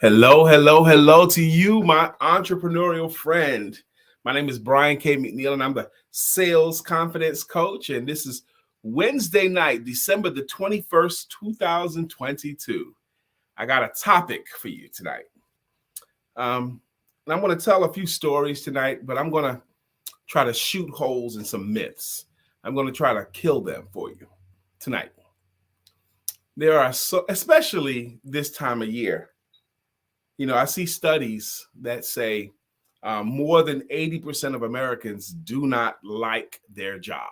Hello, hello, hello to you, my entrepreneurial friend. My name is Brian K. McNeil, and I'm the sales confidence coach. And this is Wednesday night, December the 21st, 2022. I got a topic for you tonight. And I'm going to tell a few stories tonight, but I'm going to try to shoot holes in some myths. I'm going to try to kill them for you tonight. There are especially this time of year. I see studies that say more than 80% of Americans do not like their job.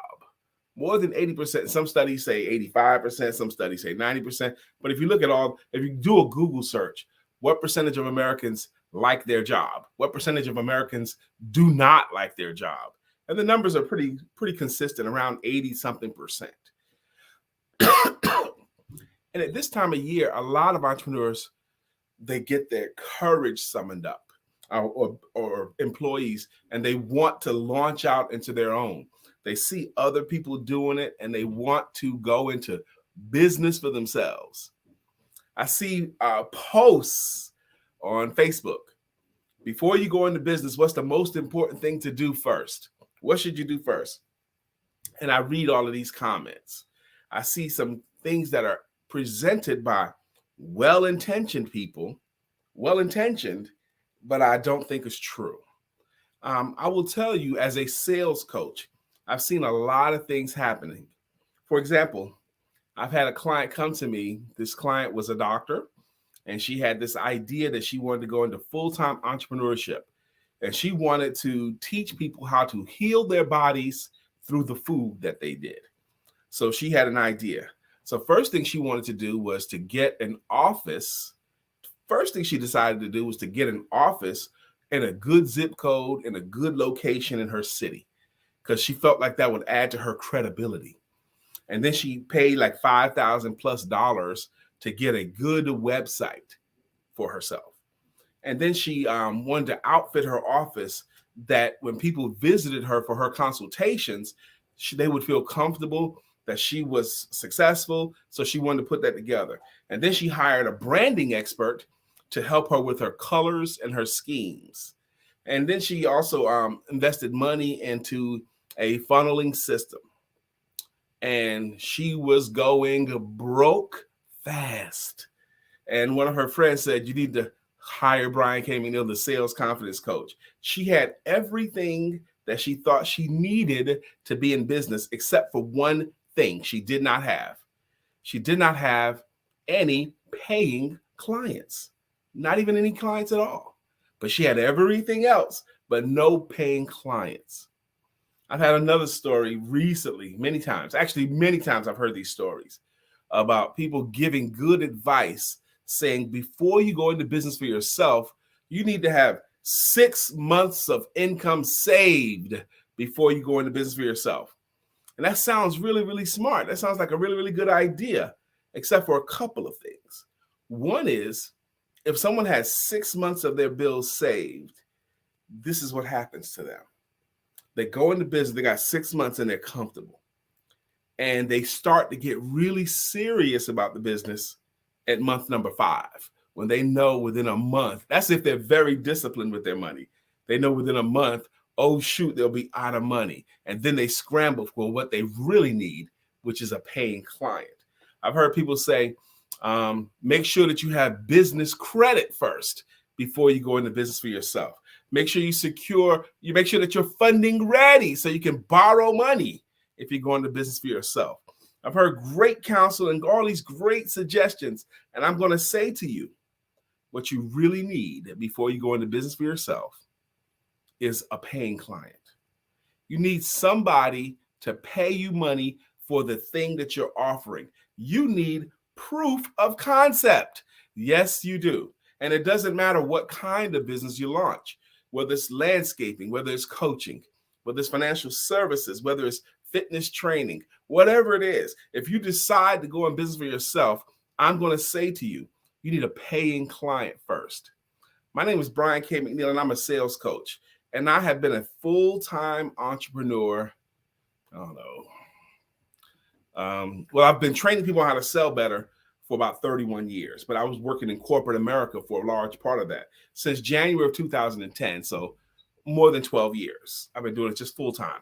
More than 80%. Some studies say 85%, some studies say 90%. But if you look at if you do a Google search, what percentage of Americans like their job? What percentage of Americans do not like their job? And the numbers are pretty consistent, around 80 something percent. And at this time of year, a lot of entrepreneurs, they get their courage summoned up, or employees, and they want to launch out into their own. They see other people doing it and they want to go into business for themselves. I see posts on Facebook. Before you go into business, what's the most important thing to do first? What should you do first? And I read all of these comments. I see some things that are presented by well-intentioned people, but I don't think it's true. I will tell you, as a sales coach, I've seen a lot of things happening. For example, I've had a client come to me. This client was a doctor, and she had this idea that she wanted to go into full-time entrepreneurship, and she wanted to teach people how to heal their bodies through the food that they did. So she had an idea. So first thing she wanted to do was to get an office. First thing she decided to do was to get an office in a good zip code, in a good location in her city, because she felt like that would add to her credibility. And then she paid like $5,000+ to get a good website for herself. And then she wanted to outfit her office that when people visited her for her consultations, they would feel comfortable, that she was successful. So she wanted to put that together. And then she hired a branding expert to help her with her colors and her schemes. And then she also invested money into a funneling system. And she was going broke fast. And one of her friends said, you need to hire Brian K. McNeil, the sales confidence coach. She had everything that she thought she needed to be in business, except for one thing she did not have. She did not have any paying clients, not even any clients at all. But she had everything else, but no paying clients. I've had another story recently, many times I've heard these stories about people giving good advice, saying before you go into business for yourself, you need to have 6 months of income saved before you go into business for yourself. And that sounds really, really smart. That sounds like a really, really good idea, except for a couple of things. One is, if someone has 6 months of their bills saved, this is what happens to them. They go into business, they got 6 months and they're comfortable. And they start to get really serious about the business at month number 5, when they know within a month, that's if they're very disciplined with their money. They know within a month, oh shoot, they'll be out of money. And then they scramble for what they really need, which is a paying client. I've heard people say, make sure that you have business credit first before you go into business for yourself. Make sure you make sure that you're funding ready so you can borrow money if you're going to business for yourself. I've heard great counsel and all these great suggestions. And I'm going to say to you, what you really need before you go into business for yourself is a paying client. You need somebody to pay you money for the thing that you're offering. You need proof of concept. Yes, you do. And it doesn't matter what kind of business you launch, whether it's landscaping, whether it's coaching, whether it's financial services, whether it's fitness training, whatever it is. If you decide to go in business for yourself, I'm going to say to you, you need a paying client first. My name is Brian K. McNeil, and I'm a sales coach. And I have been a full-time entrepreneur, I don't know. I've been training people how to sell better for about 31 years, but I was working in corporate America for a large part of that since January of 2010. So more than 12 years. I've been doing it just full time.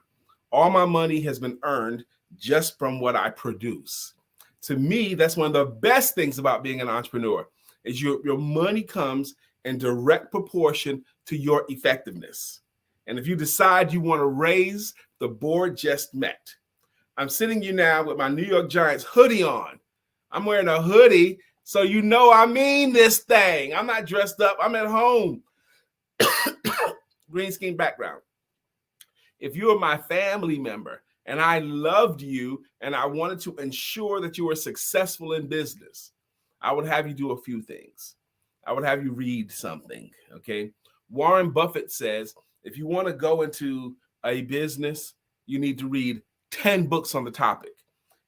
All my money has been earned just from what I produce. To me, that's one of the best things about being an entrepreneur is your money comes in direct proportion to your effectiveness. And if you decide you want to raise, the board just met. I'm sitting here now with my New York Giants hoodie on. I'm wearing a hoodie, so you know I mean this thing. I'm not dressed up. I'm at home. Green screen background. If you are my family member and I loved you and I wanted to ensure that you were successful in business, I would have you do a few things. I would have you read something, okay? Warren Buffett says, if you want to go into a business, you need to read 10 books on the topic.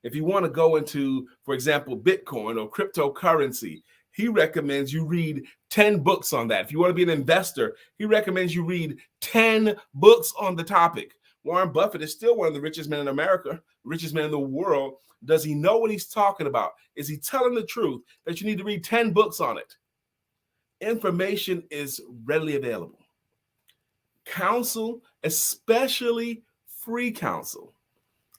If you want to go into, for example, Bitcoin or cryptocurrency, he recommends you read 10 books on that. If you want to be an investor, he recommends you read 10 books on the topic. Warren Buffett is still one of the richest men in America, richest man in the world. Does he know what he's talking about? Is he telling the truth that you need to read 10 books on it? Information is readily available. Counsel, especially free counsel,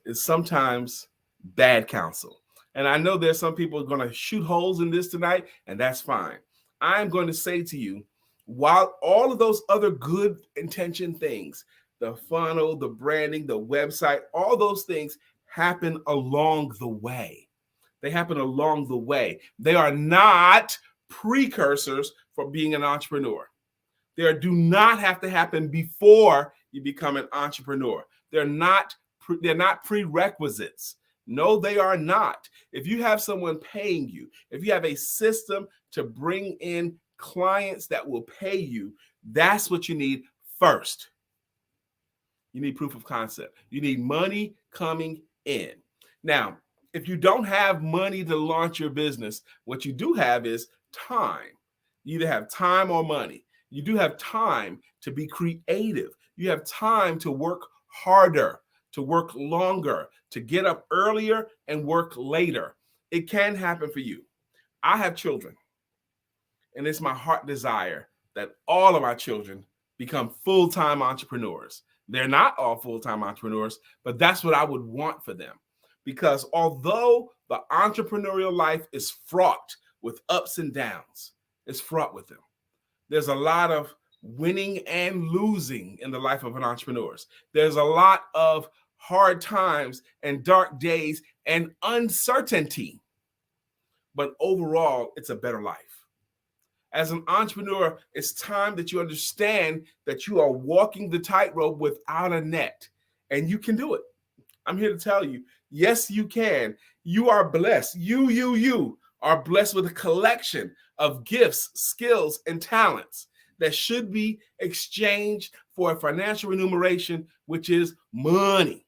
is sometimes bad counsel. And I know there's some people who are going to shoot holes in this tonight, and that's fine. I'm going to say to you, while all of those other good intention things, the funnel, the branding, the website, all those things happen along the way. They happen along the way. They are not precursors for being an entrepreneur. They do not have to happen before you become an entrepreneur. They're not prerequisites. No, they are not. If you have someone paying you, if you have a system to bring in clients that will pay you, that's what you need first. You need proof of concept. You need money coming in. Now, if you don't have money to launch your business, what you do have is time. You either have time or money. You do have time to be creative. You have time to work harder, to work longer, to get up earlier and work later. It can happen for you. I have children, and it's my heart desire that all of my children become full-time entrepreneurs. They're not all full-time entrepreneurs, but that's what I would want for them. Because although the entrepreneurial life is fraught with ups and downs, it's fraught with them. There's a lot of winning and losing in the life of an entrepreneur. There's a lot of hard times and dark days and uncertainty. But overall, it's a better life. As an entrepreneur, it's time that you understand that you are walking the tightrope without a net, and you can do it. I'm here to tell you, yes, you can. You are blessed. You are blessed with a collection of gifts, skills, and talents that should be exchanged for a financial remuneration, which is money.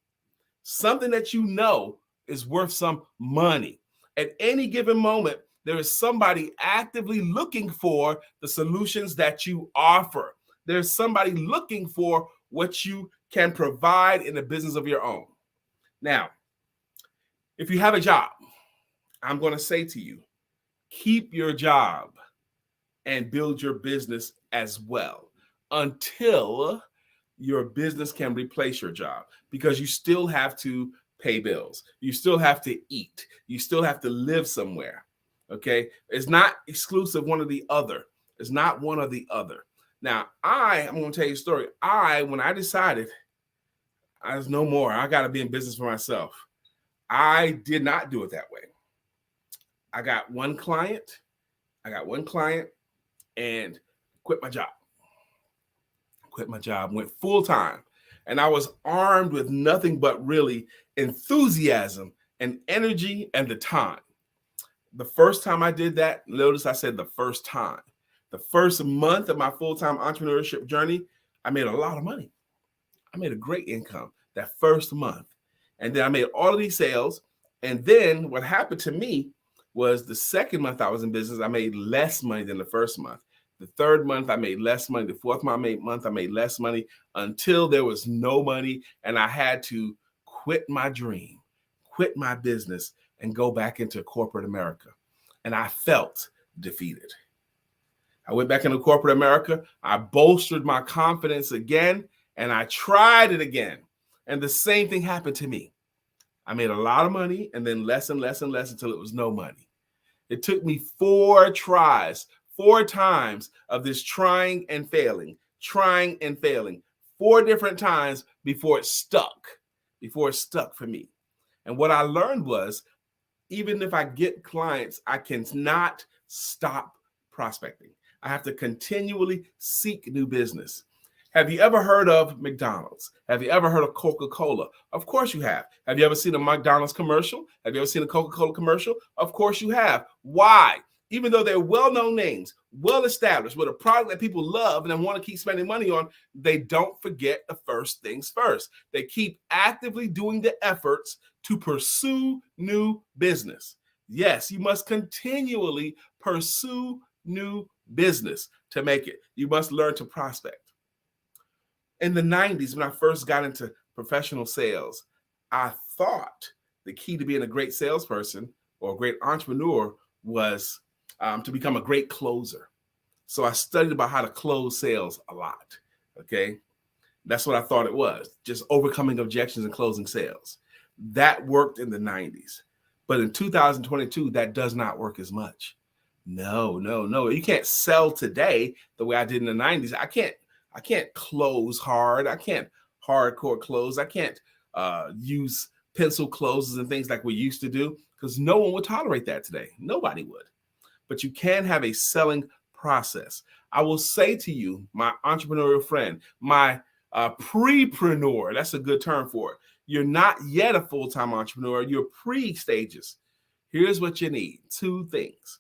Something that you know is worth some money. At any given moment, there is somebody actively looking for the solutions that you offer. There's somebody looking for what you can provide in a business of your own. Now, if you have a job, I'm going to say to you, keep your job and build your business as well until your business can replace your job, because you still have to pay bills. You still have to eat. You still have to live somewhere. Okay. It's not exclusive one or the other. It's not one or the other. Now, I'm going to tell you a story. When I decided I was no more, I got to be in business for myself, I did not do it that way. I got one client and quit my job. Went full time. And I was armed with nothing but really enthusiasm and energy and the time. The first time I did that, notice I said the first time. The first month of my full-time entrepreneurship journey, I made a lot of money. I made a great income that first month. And then I made all of these sales. And then what happened to me was the second month I was in business, I made less money than the first month. The third month, I made less money. The fourth month, I made less money until there was no money. And I had to quit my dream, quit my business, and go back into corporate America. and I felt defeated. I went back into corporate America. I bolstered my confidence again, and I tried it again. And the same thing happened to me. I made a lot of money and then less and less and less until it was no money. It took me 4 tries, 4 times of this trying and failing, 4 different times before it stuck for me. And what I learned was, even if I get clients, I cannot stop prospecting. I have to continually seek new business. Have you ever heard of McDonald's? Have you ever heard of Coca-Cola? Of course you have. Have you ever seen a McDonald's commercial? Have you ever seen a Coca-Cola commercial? Of course you have. Why? Even though they're well-known names, well-established, with a product that people love and want to keep spending money on, they don't forget the first things first. They keep actively doing the efforts to pursue new business. Yes, you must continually pursue new business to make it. You must learn to prospect. In the 90s, when I first got into professional sales, I thought the key to being a great salesperson or a great entrepreneur was to become a great closer. So I studied about how to close sales a lot, okay? That's what I thought it was, just overcoming objections and closing sales. That worked in the 90s. But in 2022, that does not work as much. No. You can't sell today the way I did in the 90s. I can't close hard. I can't hardcore close. I can't use pencil closes and things like we used to do, because no one would tolerate that today. Nobody would. But you can have a selling process. I will say to you, my entrepreneurial friend, my prepreneur, that's a good term for it. You're not yet a full-time entrepreneur. You're pre-stages. Here's what you need. 2 things.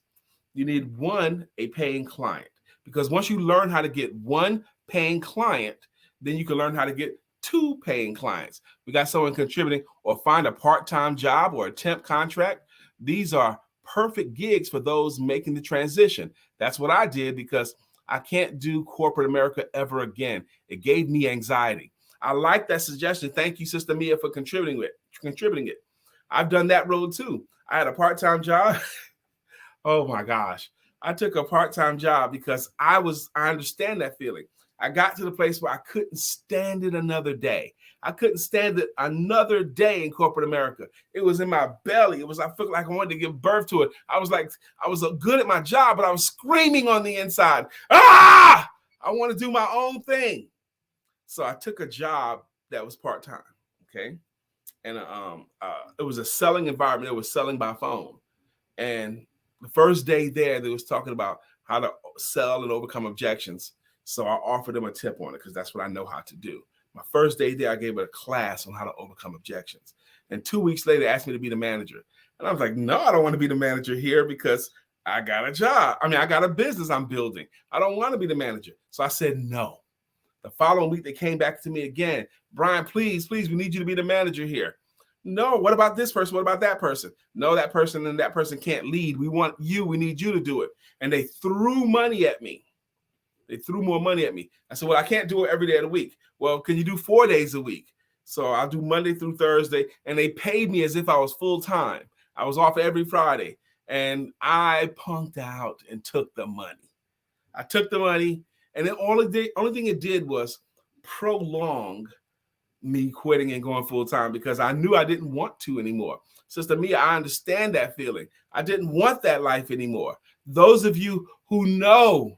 You need 1, a paying client. Because once you learn how to get 1 paying client, then you can learn how to get 2 paying clients. We got someone contributing, or find a part-time job or a temp contract. These are perfect gigs for those making the transition. That's what I did, because I can't do corporate America ever again. It gave me anxiety. I like that suggestion. Thank you, Sister Mia, for contributing it. I've done that road too. I had a part-time job. Oh my gosh. I took a part-time job because I understand that feeling. I got to the place where I couldn't stand it another day. I couldn't stand it another day in corporate America. It was in my belly. I felt like I wanted to give birth to it. I was good at my job, but I was screaming on the inside. Ah! I want to do my own thing. So I took a job that was part-time, okay? And it was a selling environment. It was selling by phone. And the first day there, they was talking about how to sell and overcome objections. So I offered them a tip on it, because that's what I know how to do. My first day there, I gave it a class on how to overcome objections. And 2 weeks later, they asked me to be the manager. And I was like, no, I don't want to be the manager here, because I got a job. I got a business I'm building. I don't want to be the manager. So I said no. The following week, they came back to me again. Brian, please, we need you to be the manager here. No, what about this person? What about that person? No, that person and that person can't lead. We want you. We need you to do it. And they threw money at me. They threw more money at me. I said, well, I can't do it every day of the week. Well, can you do 4 days a week? So I'll do Monday through Thursday. And they paid me as if I was full-time. I was off every Friday. And I punked out and took the money. I took the money. And the only thing it did was prolong me quitting and going full-time, because I knew I didn't want to anymore. Sister Mia, I understand that feeling. I didn't want that life anymore. Those of you who know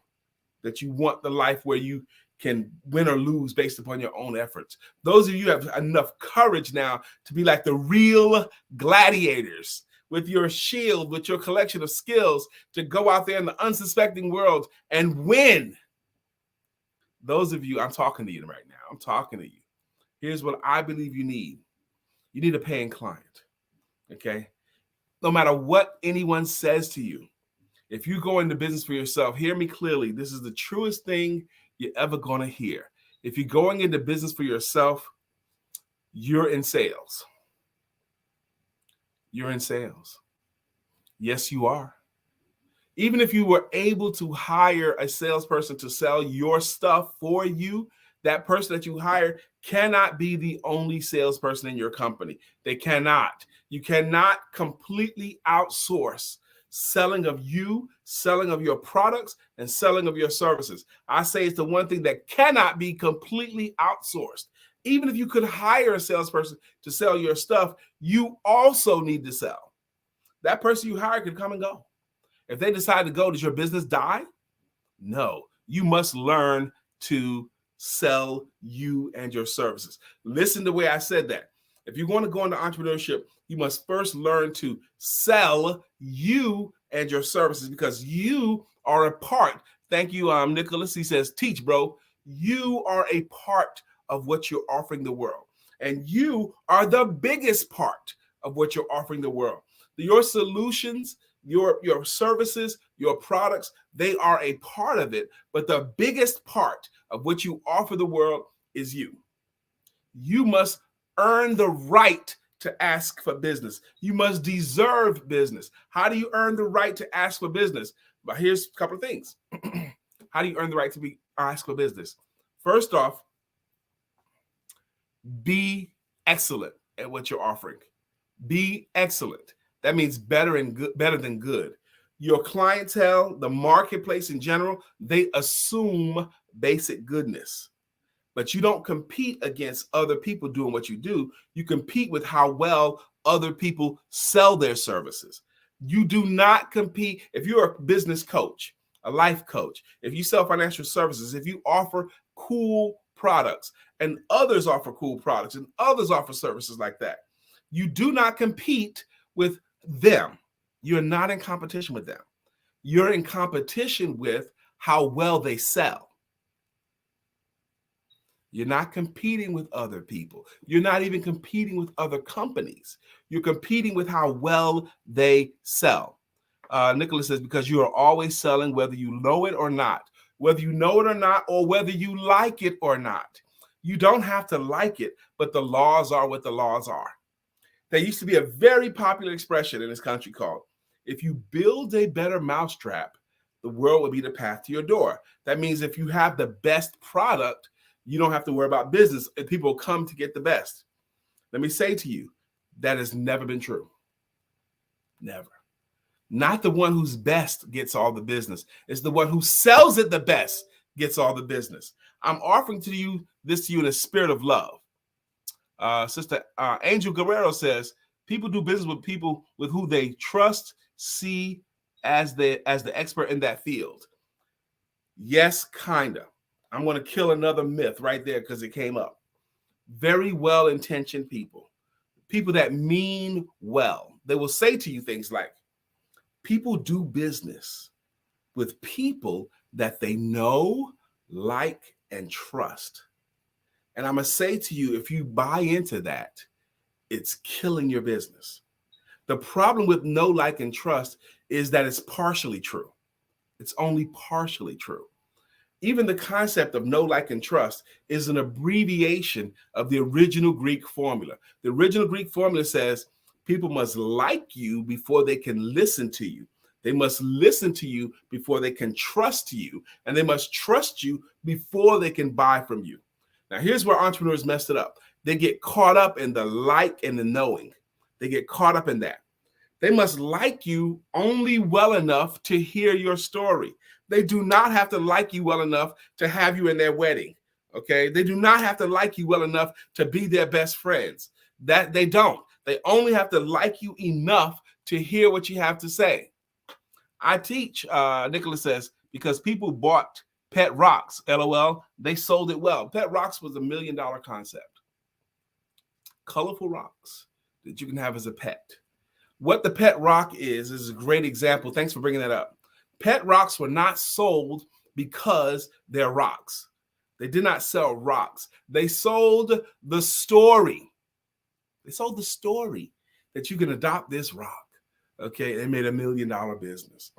that you want the life where you can win or lose based upon your own efforts. Those of you who have enough courage now to be like the real gladiators, with your shield, with your collection of skills, to go out there in the unsuspecting world and win. Those of you, I'm talking to you right now. I'm talking to you. Here's what I believe you need. You need a paying client, okay? No matter what anyone says to you, if you go into business for yourself, hear me clearly. This is the truest thing you're ever going to hear. If you're going into business for yourself, you're in sales. You're in sales. Yes, you are. Even if you were able to hire a salesperson to sell your stuff for you, that person that you hired cannot be the only salesperson in your company. They cannot. You cannot completely outsource selling of you, selling of your products, and selling of your services. I say it's the one thing that cannot be completely outsourced. Even if you could hire a salesperson to sell your stuff, you also need to sell. That person you hire can come and go. If they decide to go, does your business die? No. You must learn to sell you and your services. Listen to the way I said that. If you want to go into entrepreneurship, you must first learn to sell you and your services, because you are a part. Thank you, Nicholas. He says, teach, bro. You are a part of what you're offering the world. And you are the biggest part of what you're offering the world. Your solutions, your services, your products, they are a part of it. But the biggest part of what you offer the world is you. You must earn the right to ask for business. You must deserve business. How do you earn the right to ask for business? But here's a couple of things. How do you earn the right to ask for business? First off, be excellent at what you're offering. Be excellent. That means better than good. Your clientele, the marketplace in general, they assume basic goodness. But you don't compete against other people doing what you do. You compete with how well other people sell their services. You do not compete. If you're a business coach, a life coach, if you sell financial services, if you offer cool products and others offer cool products and others offer services like that, you do not compete with them. You're not in competition with them. You're in competition with how well they sell. You're not competing with other people. You're not even competing with other companies. You're competing with how well they sell. Nicholas says, because you are always selling whether you know it or not. Whether you know it or not, or whether you like it or not. You don't have to like it, but the laws are what the laws are. There used to be a very popular expression in this country called, if you build a better mousetrap, the world will be the path to your door. That means if you have the best product, you don't have to worry about business and people come to get the best. Let me say to you, that has never been true. Never. Not the one who's best gets all the business. It's the one who sells it the best gets all the business. I'm offering to you this to you in a spirit of love. Sister Angel Guerrero says, people do business with people with who they trust, see as the expert in that field. Yes, kinda. I'm going to kill another myth right there because it came up. Very well-intentioned people that mean well. They will say to you things like, people do business with people that they know, like, and trust. And I'm going to say to you, if you buy into that, it's killing your business. The problem with know, like, and trust is that it's partially true. It's only partially true. Even the concept of know, like, and trust is an abbreviation of the original Greek formula. The original Greek formula says people must like you before they can listen to you. They must listen to you before they can trust you. And they must trust you before they can buy from you. Now, here's where entrepreneurs messed it up. They get caught up in the like and the knowing. They get caught up in that. They must like you only well enough to hear your story. They do not have to like you well enough to have you in their wedding, okay? They do not have to like you well enough to be their best friends. That they don't. They only have to like you enough to hear what you have to say. I teach, Nicholas says, because people bought Pet Rocks, LOL, they sold it well. Pet Rocks was $1 million concept. Colorful rocks that you can have as a pet. What the Pet Rock is a great example. Thanks for bringing that up. Pet rocks were not sold because they're rocks. They did not sell rocks. They sold the story. They sold the story that you can adopt this rock. Okay, they made $1 million business.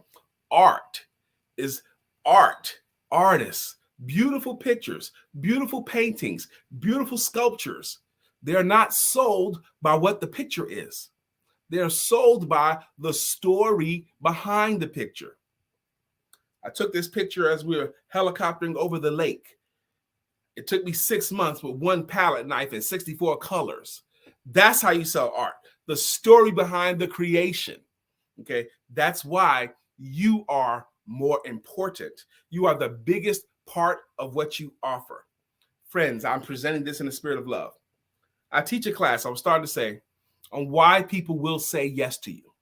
Art is art. Artists, beautiful pictures, beautiful paintings, beautiful sculptures. They're not sold by what the picture is. They're sold by the story behind the picture. I took this picture as we were helicoptering over the lake. It took me 6 months with one palette knife and 64 colors. That's how you sell art. The story behind the creation. Okay. That's why you are more important. You are the biggest part of what you offer. Friends, I'm presenting this in the spirit of love. I teach a class, I was starting to say, on why people will say yes to you,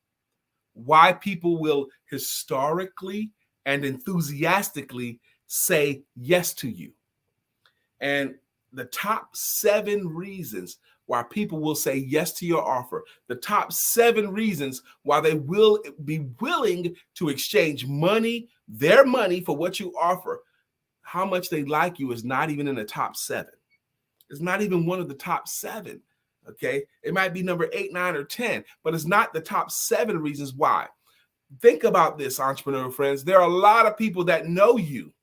why people will historically and enthusiastically say yes to you. And the top 7 reasons why people will say yes to your offer, the top 7 reasons why they will be willing to exchange money, their money, for what you offer. How much they like you is not even in the top 7. It's not even one of the top 7. Okay. It might be number 8, 9, or 10, but it's not the top 7 reasons why. Think about this, entrepreneur friends. There are a lot of people that know you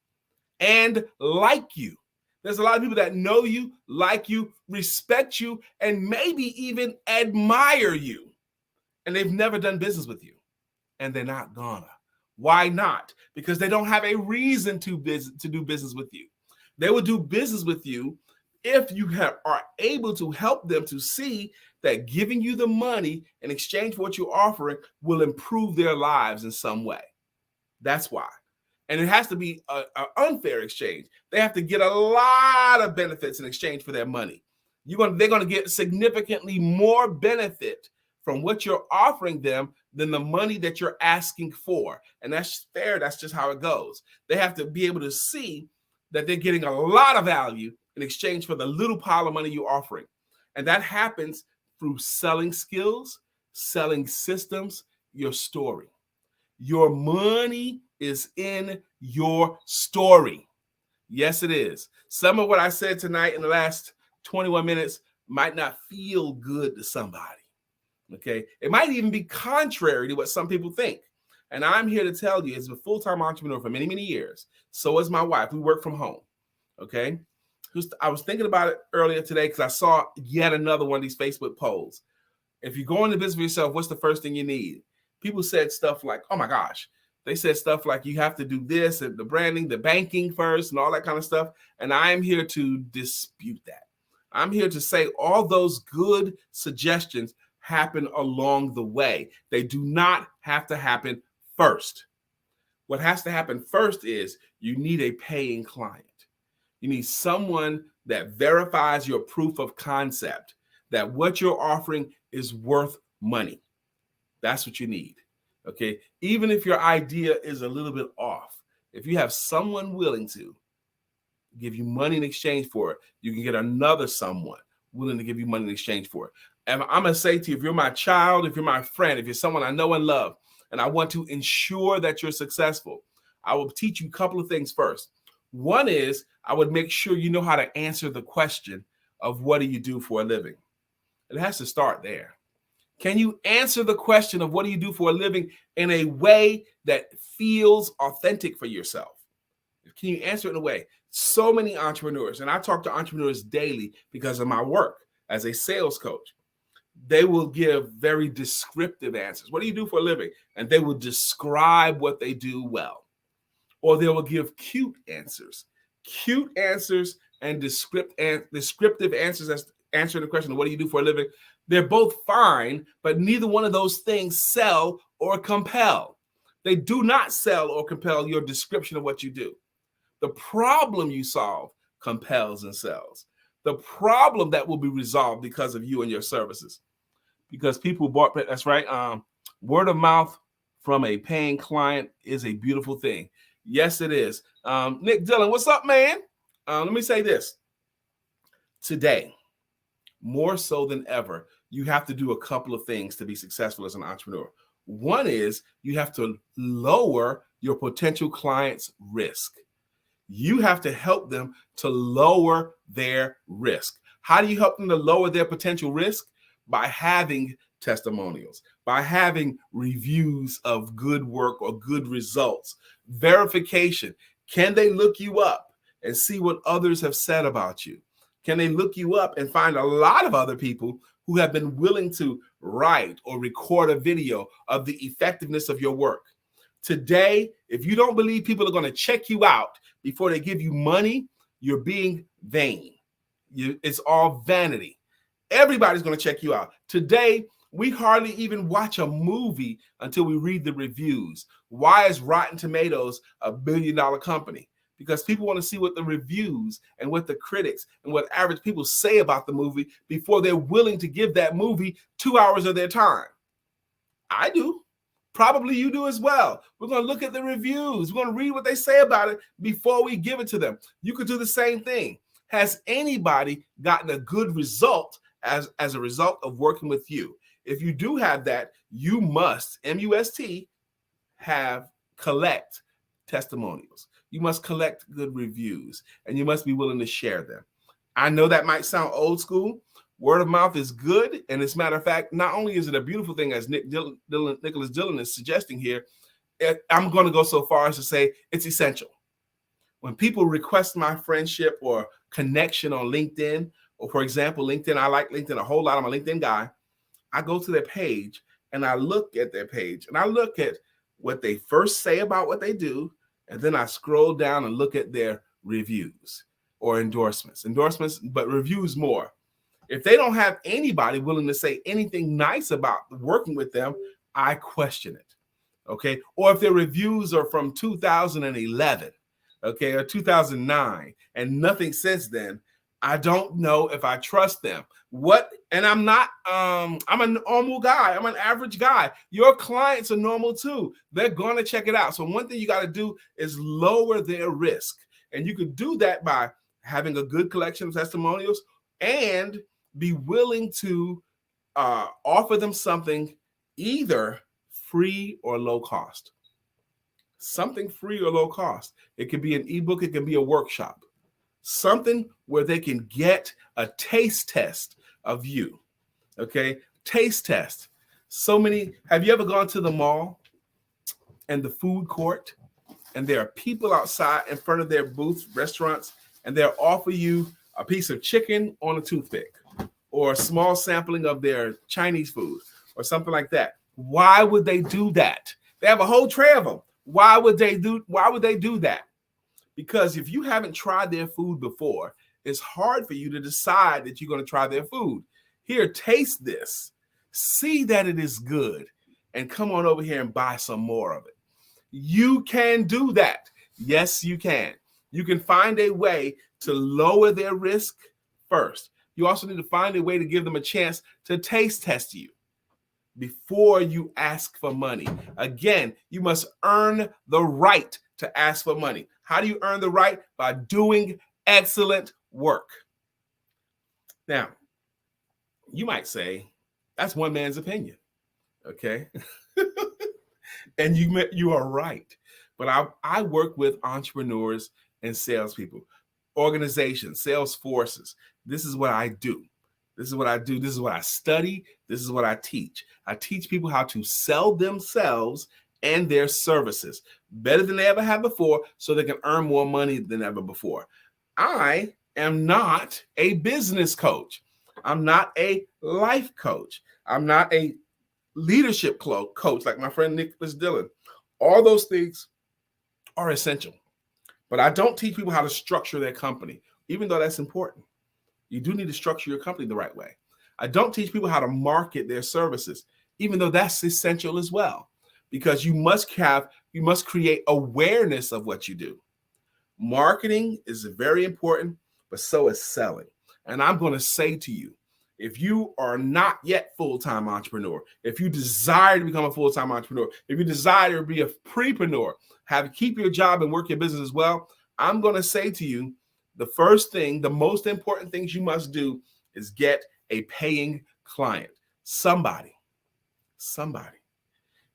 and like you. There's a lot of people that know you, like you, respect you, and maybe even admire you. And they've never done business with you. And they're not gonna. Why not? Because they don't have a reason to do business with you. They will do business with you if you are able to help them to see that giving you the money in exchange for what you're offering will improve their lives in some way. That's why. And it has to be an unfair exchange. They have to get a lot of benefits in exchange for their money. They're going to get significantly more benefit from what you're offering them than the money that you're asking for. And that's fair. That's just how it goes. They have to be able to see that they're getting a lot of value in exchange for the little pile of money you're offering. And that happens through selling skills, selling systems, your story. Your money is in your story. Yes, it is. Some of what I said tonight in the last 21 minutes might not feel good to somebody. Okay. It might even be contrary to what some people think. And I'm here to tell you, as a full-time entrepreneur for many, many years, so is my wife. We work from home. Okay. I was thinking about it earlier today because I saw yet another one of these Facebook polls. If you go into business for yourself, what's the first thing you need? People said stuff like, oh my gosh, they said stuff like you have to do this and the branding, the banking first and all that kind of stuff. And I'm here to dispute that. I'm here to say all those good suggestions happen along the way. They do not have to happen first. What has to happen first is you need a paying client. You need someone that verifies your proof of concept, that what you're offering is worth money. That's what you need. Okay. Even if your idea is a little bit off, if you have someone willing to give you money in exchange for it, you can get another someone willing to give you money in exchange for it. And I'm going to say to you, if you're my child, if you're my friend, if you're someone I know and love, and I want to ensure that you're successful, I will teach you a couple of things first. One is I would make sure you know how to answer the question of what do you do for a living? It has to start there. Can you answer the question of what do you do for a living in a way that feels authentic for yourself? Can you answer it in a way? So many entrepreneurs, and I talk to entrepreneurs daily because of my work as a sales coach, they will give very descriptive answers. What do you do for a living? And they will describe what they do well. Or they will give cute answers and descriptive answers as answering the question of what do you do for a living. They're both fine, but neither one of those things sell or compel. They do not sell or compel your description of what you do. The problem you solve compels and sells. The problem that will be resolved because of you and your services. Because people bought, that's right. Word of mouth from a paying client is a beautiful thing. Yes, it is. Nick Dillon, what's up, man? Let me say this. Today, more so than ever, you have to do a couple of things to be successful as an entrepreneur. One is you have to lower your potential client's risk. You have to help them to lower their risk. How do you help them to lower their potential risk? By having testimonials, by having reviews of good work or good results, verification. Can they look you up and see what others have said about you? Can they look you up and find a lot of other people who have been willing to write or record a video of the effectiveness of your work? Today, if you don't believe people are going to check you out before they give you money, you're being vain. It's all vanity. Everybody's going to check you out. Today, We hardly even watch a movie until we read the reviews. Why is Rotten Tomatoes a billion-dollar company? Because people want to see what the reviews and what the critics and what average people say about the movie before they're willing to give that movie 2 hours of their time. I do. Probably you do as well. We're going to look at the reviews. We're going to read what they say about it before we give it to them. You could do the same thing. Has anybody gotten a good result as a result of working with you? If you do have that, you must, M-U-S-T, collect testimonials. You must collect good reviews, and you must be willing to share them. I know that might sound old school. Word of mouth is good. And as a matter of fact, not only is it a beautiful thing, as Nicholas Dillon is suggesting here, I'm going to go so far as to say it's essential. When people request my friendship or connection on LinkedIn, or for example, LinkedIn, I like LinkedIn a whole lot. I'm a LinkedIn guy. I go to their page and I look at their page and I look at what they first say about what they do. And then I scroll down and look at their reviews or endorsements, but reviews more. If they don't have anybody willing to say anything nice about working with them, I question it. Okay. Or if their reviews are from 2011, okay, or 2009, and nothing since then, I don't know if I trust them. And I'm not, I'm a normal guy. I'm an average guy. Your clients are normal too. They're going to check it out. So one thing you got to do is lower their risk. And you could do that by having a good collection of testimonials and be willing to offer them something either free or low cost. Something free or low cost. It could be an ebook. It can be a workshop. Something where they can get a taste test of you. Okay, taste test. Have you ever gone to the mall and the food court and there are people outside in front of their booths, restaurants, and they'll offer you a piece of chicken on a toothpick or a small sampling of their Chinese food or something like that? Why would they do that? They have a whole tray of them. Why would they do that? Because if you haven't tried their food before, it's hard for you to decide that you're going to try their food. Here, taste this. See that it is good. And come on over here and buy some more of it. You can do that. Yes, you can. You can find a way to lower their risk first. You also need to find a way to give them a chance to taste test you before you ask for money. Again, you must earn the right to ask for money. How do you earn the right? By doing excellent work. Now, you might say, that's one man's opinion, okay? And you are right. But I work with entrepreneurs and salespeople, organizations, sales forces. This is what I do. This is what I do. This is what I study. This is what I teach. I teach people how to sell themselves and their services better than they ever have before so they can earn more money than ever before. I am not a business coach. I'm not a life coach. I'm not a leadership coach like my friend Nicholas Dillon. All those things are essential. But I don't teach people how to structure their company, even though that's important. You do need to structure your company the right way. I don't teach people how to market their services, even though that's essential as well, because you must create awareness of what you do. Marketing is very important, but so is selling. And I'm going to say to you, if you are not yet full-time entrepreneur, if you desire to become a full-time entrepreneur, if you desire to be a prepreneur, keep your job and work your business as well, I'm going to say to you, the first thing, the most important things you must do is get a paying client. Somebody.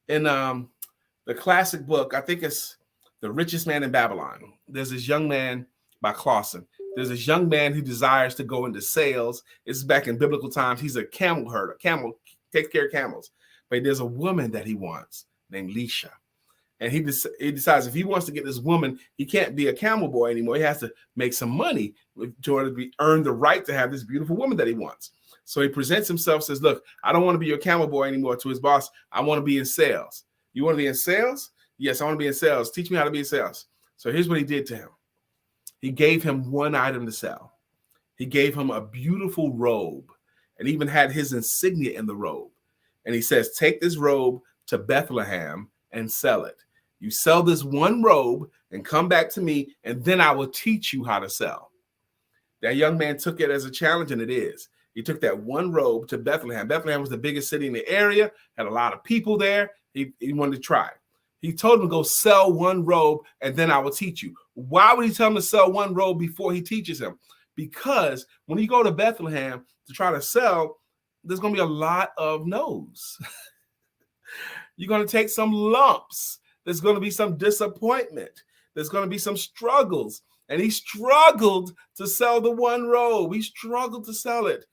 In the classic book, I think it's The Richest Man in Babylon, there's this young man by Clausen. There's this young man who desires to go into sales. This is back in biblical times. He's a camel herder. Takes care of camels. But there's a woman that he wants named Lisha. And he decides if he wants to get this woman, he can't be a camel boy anymore. He has to make some money in order to earn the right to have this beautiful woman that he wants. So he presents himself, says, look, I don't want to be your camel boy anymore, to his boss. I want to be in sales. You want to be in sales? Yes, I want to be in sales. Teach me how to be in sales. So here's what he did to him. He gave him one item to sell. He gave him a beautiful robe and even had his insignia in the robe. And he says, take this robe to Bethlehem and sell it. You sell this one robe and come back to me, and then I will teach you how to sell. That young man took it as a challenge, and it is. He took that one robe to Bethlehem. Bethlehem was the biggest city in the area, had a lot of people there. He wanted to try. He told him to go sell one robe, and then I will teach you. Why would he tell him to sell one robe before he teaches him? Because when you go to Bethlehem to try to sell, there's going to be a lot of no's. You're going to take some lumps. There's going to be some disappointment. There's going to be some struggles. And he struggled to sell the one robe. He struggled to sell it.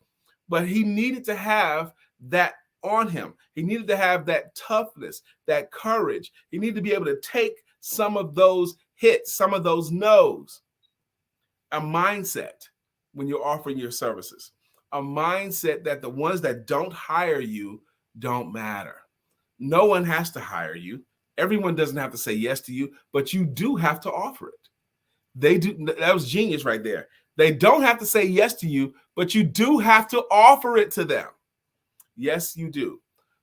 But he needed to have that on him. He needed to have that toughness, that courage. He needed to be able to take some of those hits, some of those no's. A mindset when you're offering your services. A mindset that the ones that don't hire you don't matter. No one has to hire you. Everyone doesn't have to say yes to you, but you do have to offer it. They do. That was genius right there. They don't have to say yes to you, but you do have to offer it to them. Yes, you do.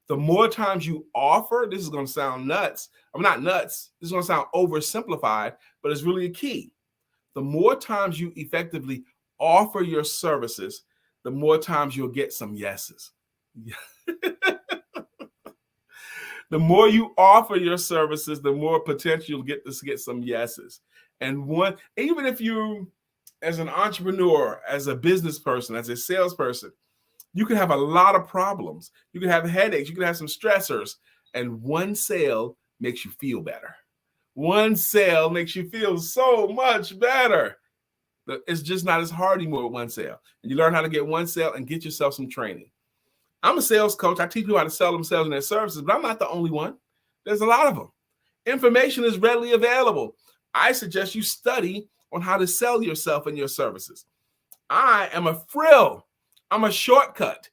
The more times you offer, this is going to sound nuts. I'm not nuts. This is going to sound oversimplified, but it's really a key. The more times you effectively offer your services, the more times you'll get some yeses. The more you offer your services, the more potential you'll get to get some yeses. And one, even if you, as an entrepreneur, as a business person, as a salesperson, you can have a lot of problems. You can have headaches. You can have some stressors. And one sale makes you feel better. One sale makes you feel so much better. It's just not as hard anymore with one sale. And you learn how to get one sale and get yourself some training. I'm a sales coach. I teach people how to sell themselves and their services, but I'm not the only one. There's a lot of them. Information is readily available. I suggest you study on how to sell yourself and your services. I am a frill. I'm a shortcut.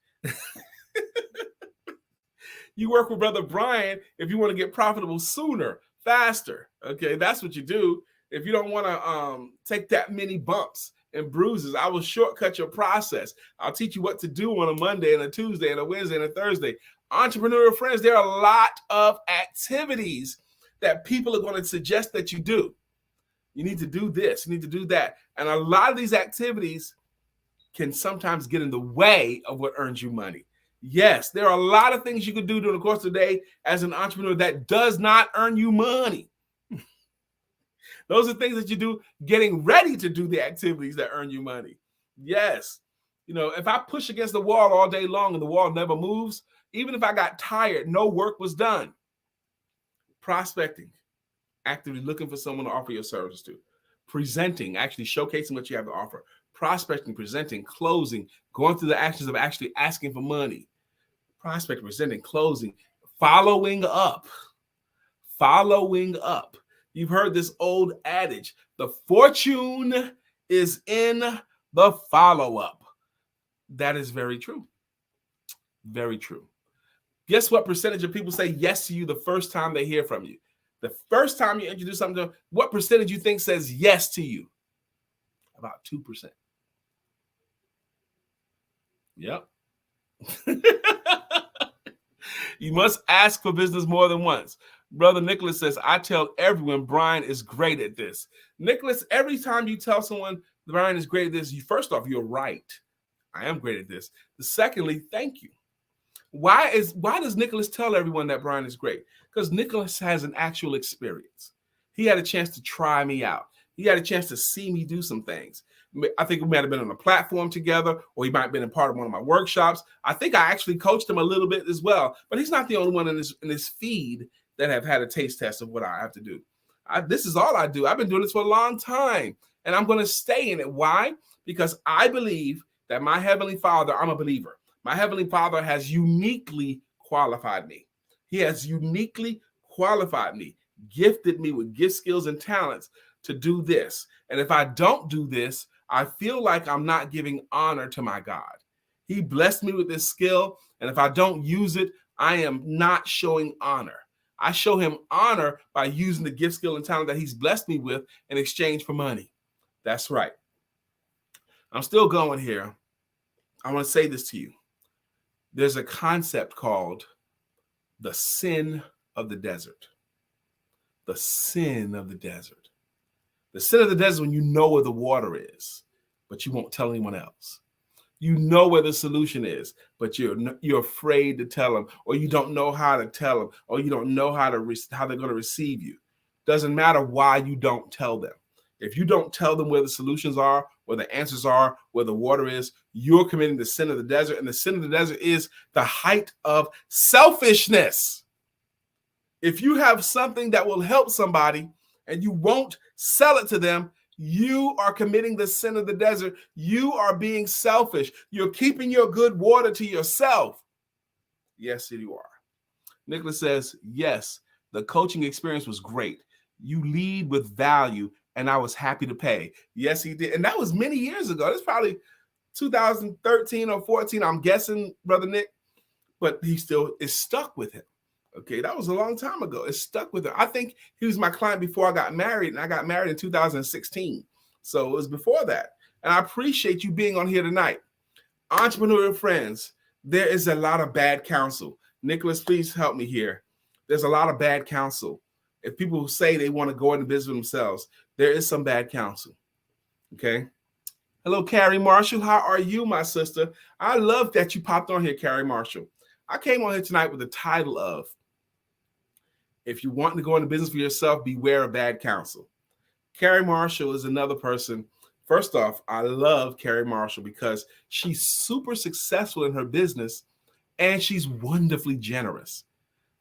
You work with Brother Brian if you want to get profitable sooner, faster. Okay, that's what you do. If you don't want to take that many bumps and bruises, I will shortcut your process. I'll teach you what to do on a Monday and a Tuesday and a Wednesday and a Thursday. Entrepreneurial friends, there are a lot of activities that people are going to suggest that you do. You need to do this, you need to do that. And a lot of these activities can sometimes get in the way of what earns you money. Yes, there are a lot of things you can do during the course of the day as an entrepreneur that does not earn you money. Those are things that you do getting ready to do the activities that earn you money. Yes. You know, if I push against the wall all day long and the wall never moves, even if I got tired, no work was done. Prospecting, actively looking for someone to offer your services to. Presenting, actually showcasing what you have to offer. Prospecting, presenting, closing, going through the actions of actually asking for money. Prospecting, presenting, closing, following up. Following up. You've heard this old adage, the fortune is in the follow-up. That is very true. Very true. Guess what percentage of people say yes to you the first time they hear from you? The first time you introduce something to them, what percentage you think says yes to you? About 2%. Yep. You must ask for business more than once. Brother Nicholas says, I tell everyone Brian is great at this. Nicholas, every time you tell someone Brian is great at this, first off, you're right. I am great at this. Secondly, thank you. Why does Nicholas tell everyone that Brian is great? Because Nicholas has an actual experience. He had a chance to try me out. He had a chance to see me do some things. I think we might have been on a platform together, or he might have been a part of one of my workshops. I think I actually coached him a little bit as well, but he's not the only one in this feed that have had a taste test of what I have to do. This is all I do. I've been doing this for a long time, and I'm going to stay in it. Why? Because I believe that my Heavenly Father, I'm a believer. My Heavenly Father has uniquely qualified me. He has uniquely qualified me, gifted me with gift, skills, and talents to do this. And if I don't do this, I feel like I'm not giving honor to my God. He blessed me with this skill, and if I don't use it, I am not showing honor. I show him honor by using the gift, skill, and talent that he's blessed me with in exchange for money. That's right. I'm still going here. I want to say this to you. There's a concept called The sin of the desert. The sin of the desert. The sin of the desert when you know where the water is, but you won't tell anyone else. You know where the solution is, but you're afraid to tell them, or you don't know how to tell them, or you don't know how they're going to receive you. Doesn't matter why you don't tell them. If you don't tell them where the solutions are, where the answers are, where the water is, you're committing the sin of the desert. And the sin of the desert is the height of selfishness. If you have something that will help somebody and you won't sell it to them, you are committing the sin of the desert. You are being selfish. You're keeping your good water to yourself. Yes, you are. Nicholas says, yes, the coaching experience was great. You lead with value, and I was happy to pay. Yes, he did. And that was many years ago. That's probably 2013 or 14, I'm guessing, Brother Nick. But he still is stuck with him. Okay, that was a long time ago. It stuck with him. I think he was my client before I got married, and I got married in 2016. So it was before that. And I appreciate you being on here tonight. Entrepreneurial friends, there is a lot of bad counsel. Nicholas, please help me here. There's a lot of bad counsel. If people say they want to go into business themselves, there is some bad counsel. Okay. Hello, Carrie Marshall. How are you, my sister? I love that you popped on here, Carrie Marshall. I came on here tonight with the title of, if you want to go into business for yourself, beware of bad counsel. Carrie Marshall is another person. First off, I love Carrie Marshall because she's super successful in her business and she's wonderfully generous.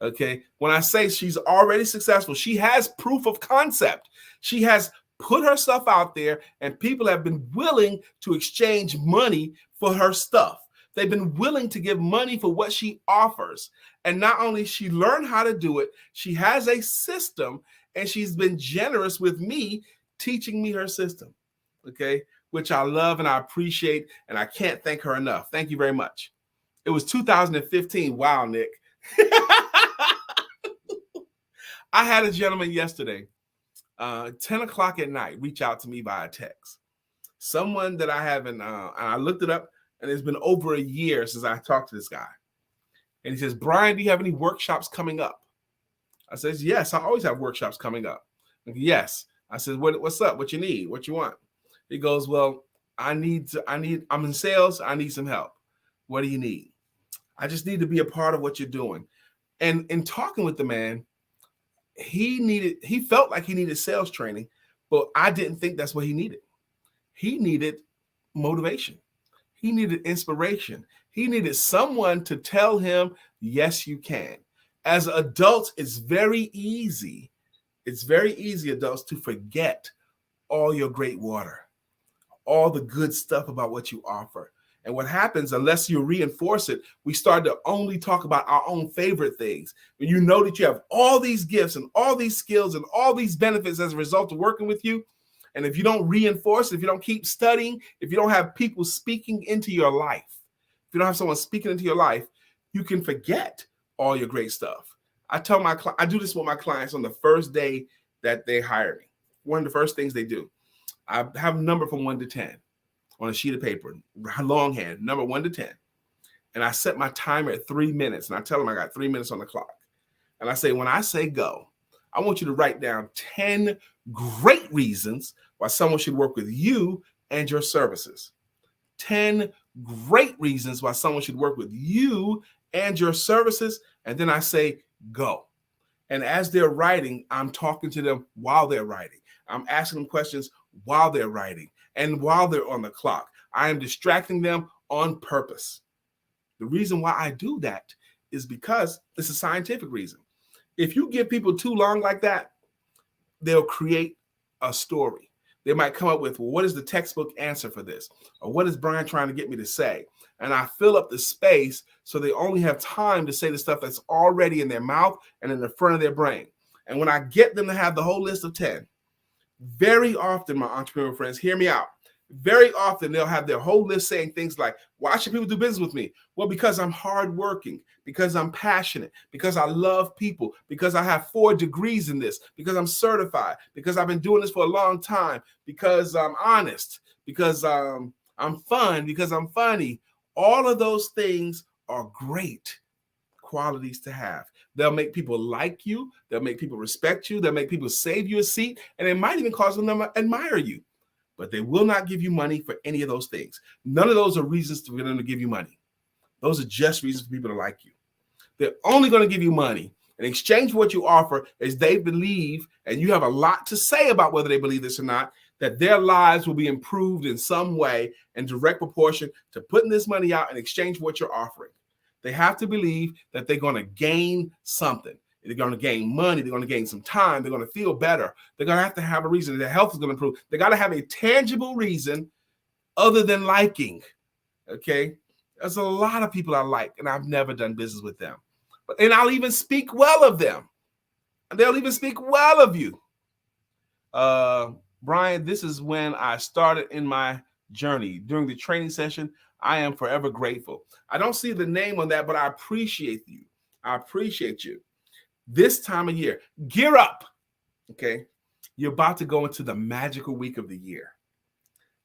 Okay. When I say she's already successful, she has proof of concept. She has put herself out there and people have been willing to exchange money for her stuff. They've been willing to give money for what she offers. And not only she learned how to do it, she has a system and she's been generous with me, teaching me her system. Okay. Which I love and I appreciate. And I can't thank her enough. Thank you very much. It was 2015. Wow, Nick. I had a gentleman yesterday, 10 o'clock at night, reach out to me via text. Someone that I haven't, and I looked it up, and it's been over a year since I talked to this guy. And he says, Brian, do you have any workshops coming up? I says, yes, I always have workshops coming up. Yes. I said, what's up? What you need? What you want? He goes, well, I'm in sales. I need some help. What do you need? I just need to be a part of what you're doing. And in talking with the man, he felt like he needed sales training, but I didn't think that's what he needed. He needed motivation. He needed inspiration. He needed someone to tell him, yes, you can. As adults, it's very easy. It's very easy, adults, to forget all your great water, all the good stuff about what you offer. And what happens, unless you reinforce it, we start to only talk about our own favorite things. When you know that you have all these gifts and all these skills and all these benefits as a result of working with you, and if you don't reinforce it, if you don't keep studying, if you don't have people speaking into your life, if you don't have someone speaking into your life, you can forget all your great stuff. I do this with my clients on the first day that they hire me. One of the first things they do, I have a number from 1 to 10 on a sheet of paper, longhand, number 1 to 10. And I set my timer at 3 minutes. And I tell them I got 3 minutes on the clock. And I say, when I say go, I want you to write down 10 great reasons why someone should work with you and your services. 10 great reasons why someone should work with you and your services. And then I say, go. And as they're writing, I'm talking to them while they're writing. I'm asking them questions while they're writing. And while they're on the clock, I am distracting them on purpose. The reason why I do that is because it's a scientific reason. If you give people too long like that, they'll create a story. They might come up with, well, what is the textbook answer for this? Or what is Brian trying to get me to say? And I fill up the space so they only have time to say the stuff that's already in their mouth and in the front of their brain. And when I get them to have the whole list of 10, very often, my entrepreneurial friends, hear me out. Very often they'll have their whole list saying things like, why should people do business with me? Well, because I'm hardworking, because I'm passionate, because I love people, because I have 4 degrees in this, because I'm certified, because I've been doing this for a long time, because I'm honest, because I'm fun, because I'm funny. All of those things are great qualities to have. They'll make people like you. They'll make people respect you. They'll make people save you a seat. And it might even cause them to admire you. But they will not give you money for any of those things. None of those are reasons for them to give you money. Those are just reasons for people to like you. They're only going to give you money in exchange for what you offer is they believe, and you have a lot to say about whether they believe this or not, that their lives will be improved in some way in direct proportion to putting this money out in exchange for what you're offering. They have to believe that they're going to gain something. They're going to gain money. They're going to gain some time. They're going to feel better. They're going to have a reason. Their health is going to improve. They got to have a tangible reason other than liking. Okay? There's a lot of people I like, and I've never done business with them. And I'll even speak well of them. And they'll even speak well of you. Brian, this is when I started in my journey. During the training session, I am forever grateful. I don't see the name on that, but I appreciate you. I appreciate you. This time of year, gear up, okay? You're about to go into the magical week of the year.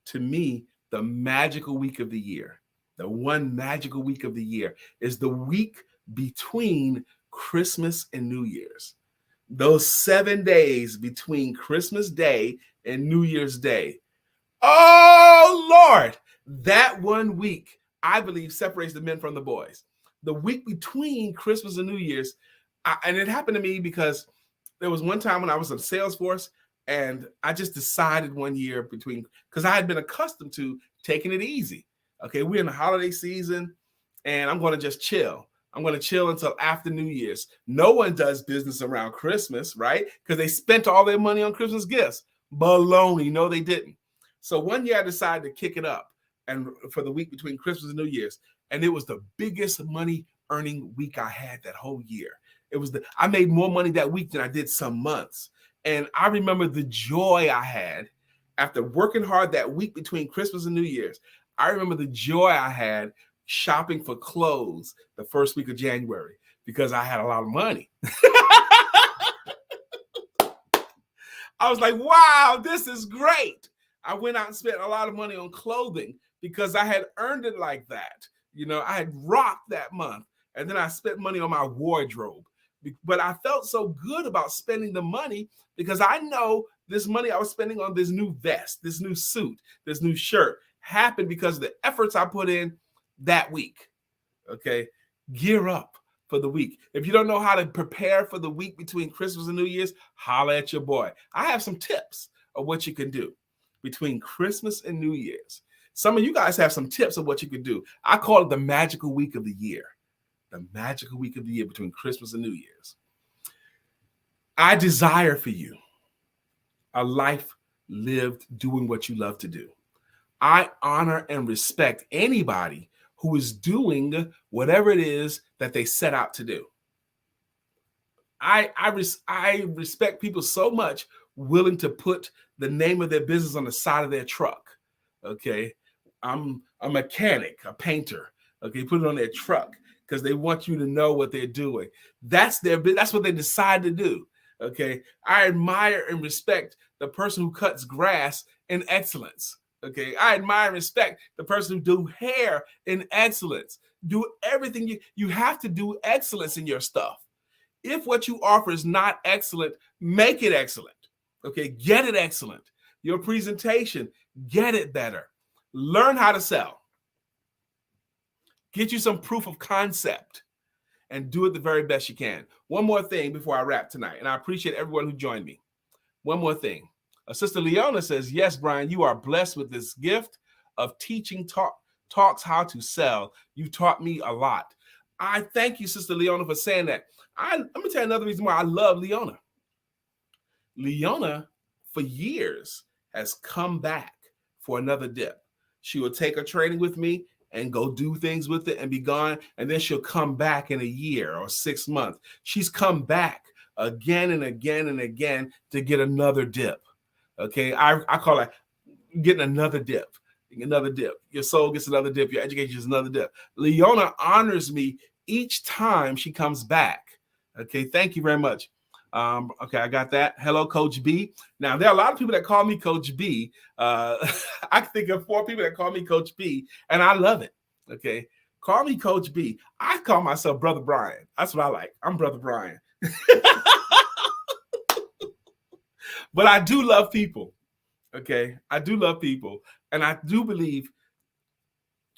To me, the magical week of the year, the one magical week of the year is the week between Christmas and New Year's. Those 7 days between Christmas Day and New Year's Day. Oh, Lord, that 1 week, I believe, separates the men from the boys. The week between Christmas and New Year's, and it happened to me because there was one time when I was in Salesforce, and I just decided one year because I had been accustomed to taking it easy. Okay, we're in the holiday season, and I'm going to just chill. I'm going to chill until after New Year's. No one does business around Christmas, right? Because they spent all their money on Christmas gifts. Baloney. No, they didn't. So one year I decided to kick it up and for the week between Christmas and New Year's. And it was the biggest money earning week I had that whole year. I made more money that week than I did some months. And I remember the joy I had after working hard that week between Christmas and New Year's. I remember the joy I had shopping for clothes the first week of January because I had a lot of money. I was like, wow, this is great. I went out and spent a lot of money on clothing because I had earned it like that. You know, I had rocked that month, and then I spent money on my wardrobe. But I felt so good about spending the money because I know this money I was spending on this new vest, this new suit, this new shirt happened because of the efforts I put in that week. Okay, gear up for the week. If you don't know how to prepare for the week between Christmas and New Year's, holla at your boy. I have some tips of what you can do between Christmas and New Year's. Some of you guys have some tips of what you can do. I call it the magical week of the year. The magical week of the year between Christmas and New Year's. I desire for you a life lived doing what you love to do. I honor and respect anybody who is doing whatever it is that they set out to do. I respect people so much willing to put the name of their business on the side of their truck. Okay, I'm a mechanic, a painter. Okay, put it on their truck because they want you to know what they're doing. That's what they decide to do. Okay, I admire and respect the person who cuts grass in excellence. Okay, I admire and respect the person who do hair in excellence. Do everything you have to do excellence in your stuff. If what you offer is not excellent, make it excellent. Okay, get it excellent. Your presentation, get it better. Learn how to sell. Get you some proof of concept and do it the very best you can. One more thing before I wrap tonight, and I appreciate everyone who joined me. One more thing. Sister Leona says, yes, Brian, you are blessed with this gift of teaching talks how to sell. You taught me a lot. I thank you, Sister Leona, for saying that. Let me tell you another reason why I love Leona. Leona, for years, has come back for another dip. She will take her training with me and go do things with it and be gone. And then she'll come back in a year or 6 months. She's come back again and again and again to get another dip. Okay, I call it getting another dip. Another dip. Your soul gets another dip. Your education gets another dip. Leona honors me each time she comes back. Okay, thank you very much. Okay, I got that. Hello, Coach B. Now, there are a lot of people that call me Coach B. I think of 4 people that call me Coach B, and I love it. Okay, Call me Coach B. I call myself Brother Brian. That's what I like. I'm Brother Brian. But I do love people. Okay. I do love people. And I do believe,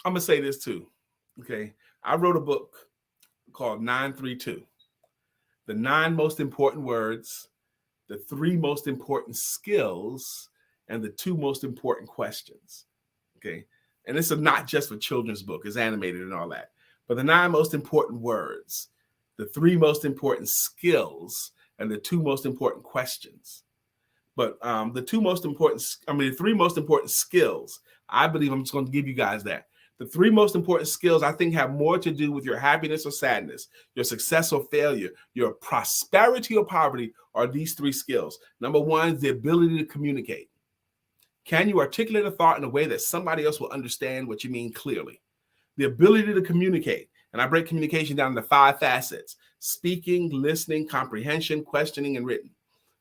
I'm going to say this too. Okay. I wrote a book called 932. The 9 most important words, the 3 most important skills, and the 2 most important questions. Okay. And this is not just a children's book, it's animated and all that. But the 9 most important words, the 3 most important skills, and the 2 most important questions. But the 3 most important skills, I believe I'm just going to give you guys that. The 3 most important skills I think have more to do with your happiness or sadness, your success or failure, your prosperity or poverty, are these 3 skills. Number 1 is the ability to communicate. Can you articulate a thought in a way that somebody else will understand what you mean clearly? The ability to communicate. And I break communication down into 5 facets: speaking, listening, comprehension, questioning, and written.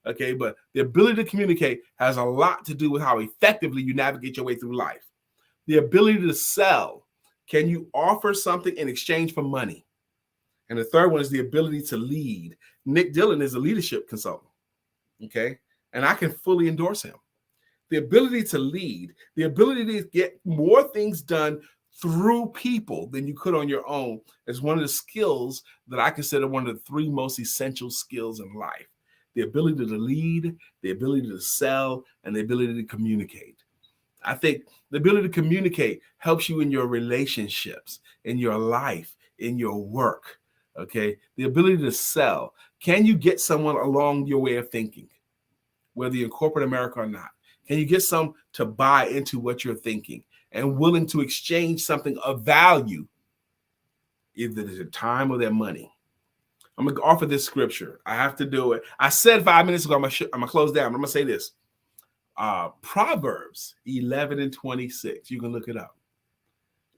Okay, but the ability to communicate has a lot to do with how effectively you navigate your way through life. The ability to sell. Can you offer something in exchange for money? And the third one is the ability to lead. Nick Dillon is a leadership consultant. Okay, and I can fully endorse him. The ability to lead, the ability to get more things done through people than you could on your own is one of the skills that I consider one of the 3 most essential skills in life. The ability to lead, the ability to sell, and the ability to communicate. I think the ability to communicate helps you in your relationships, in your life, in your work. Okay. The ability to sell. Can you get someone along your way of thinking, whether you're in corporate America or not? Can you get some to buy into what you're thinking and willing to exchange something of value, either their time or their money? I'm going to offer this scripture. I have to do it. I said 5 minutes ago, I'm going to close down. I'm going to say this. Proverbs 11:26. You can look it up.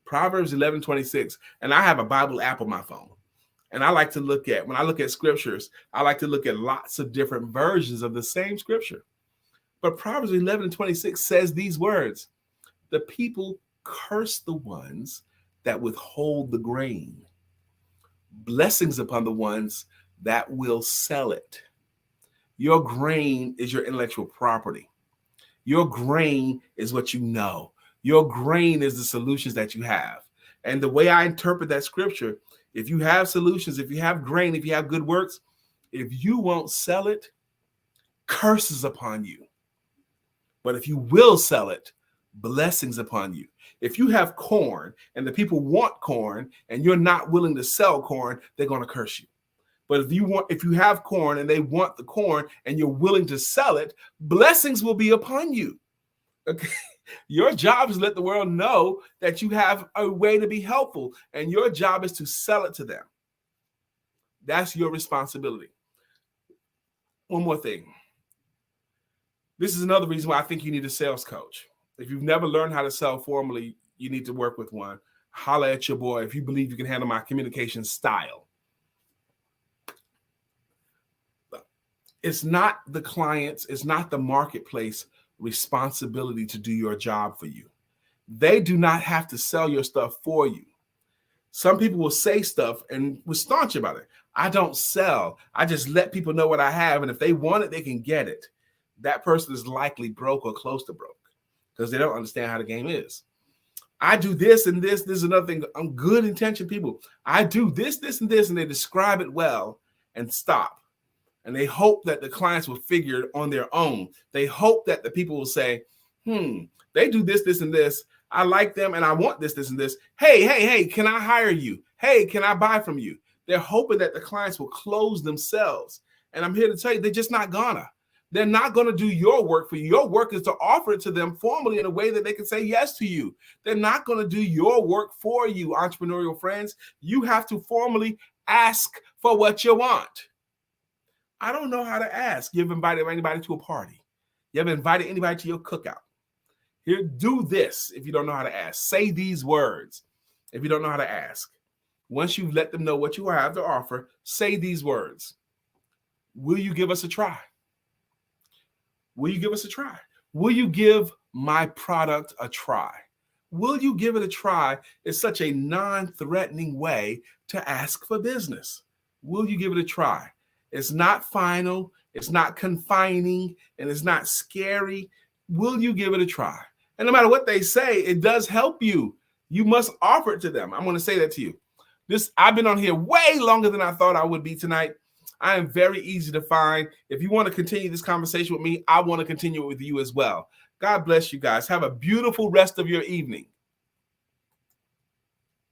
Proverbs 11:26. And I have a Bible app on my phone. And I like to look at, when I look at scriptures, I like to look at lots of different versions of the same scripture. But Proverbs 11:26 says these words: the people curse the ones that withhold the grain. Blessings upon the ones that will sell it. Your grain is your intellectual property. Your grain is what you know. Your grain is the solutions that you have. And the way I interpret that scripture, if you have solutions, if you have grain, if you have good works, if you won't sell it, curses upon you. But if you will sell it, blessings upon you. If you have corn and the people want corn and you're not willing to sell corn, they're going to curse you. But if you have corn and they want the corn and you're willing to sell it, blessings will be upon you. Okay. Your job is to let the world know that you have a way to be helpful, and your job is to sell it to them. That's your responsibility. One more thing. This is another reason why I think you need a sales coach. If you've never learned how to sell formally, you need to work with one. Holla at your boy if you believe you can handle my communication style. It's not the client's, it's not the marketplace responsibility to do your job for you. They do not have to sell your stuff for you. Some people will say stuff and we're staunch about it. I don't sell. I just let people know what I have. And if they want it, they can get it. That person is likely broke or close to broke because they don't understand how the game is. I do this and this. This is another thing. I'm good intentioned people. I do this, this, and this, and they describe it well and stop. And they hope that the clients will figure it on their own. They hope that the people will say, they do this, this, and this. I like them and I want this, this, and this. Hey, can I hire you? Hey, can I buy from you? They're hoping that the clients will close themselves. And I'm here to tell you, they're just not gonna. They're not going to do your work for you. Your work is to offer it to them formally in a way that they can say yes to you. They're not going to do your work for you, entrepreneurial friends. You have to formally ask for what you want. I don't know how to ask. You ever invited anybody to a party? You ever invited anybody to your cookout? Here, do this if you don't know how to ask. Say these words if you don't know how to ask. Once you've let them know what you have to offer, say these words. Will you give us a try? Will you give us a try? Will you give my product a try? Will you give it a try? It's such a non-threatening way to ask for business. Will you give it a try? It's not final, it's not confining, and it's not scary. Will you give it a try? And no matter what they say, it does help you. You must offer it to them. I'm going to say that to you. I've been on here way longer than I thought I would be tonight. I am very easy to find. If you want to continue this conversation with me, I want to continue it with you as well. God bless you guys. Have a beautiful rest of your evening.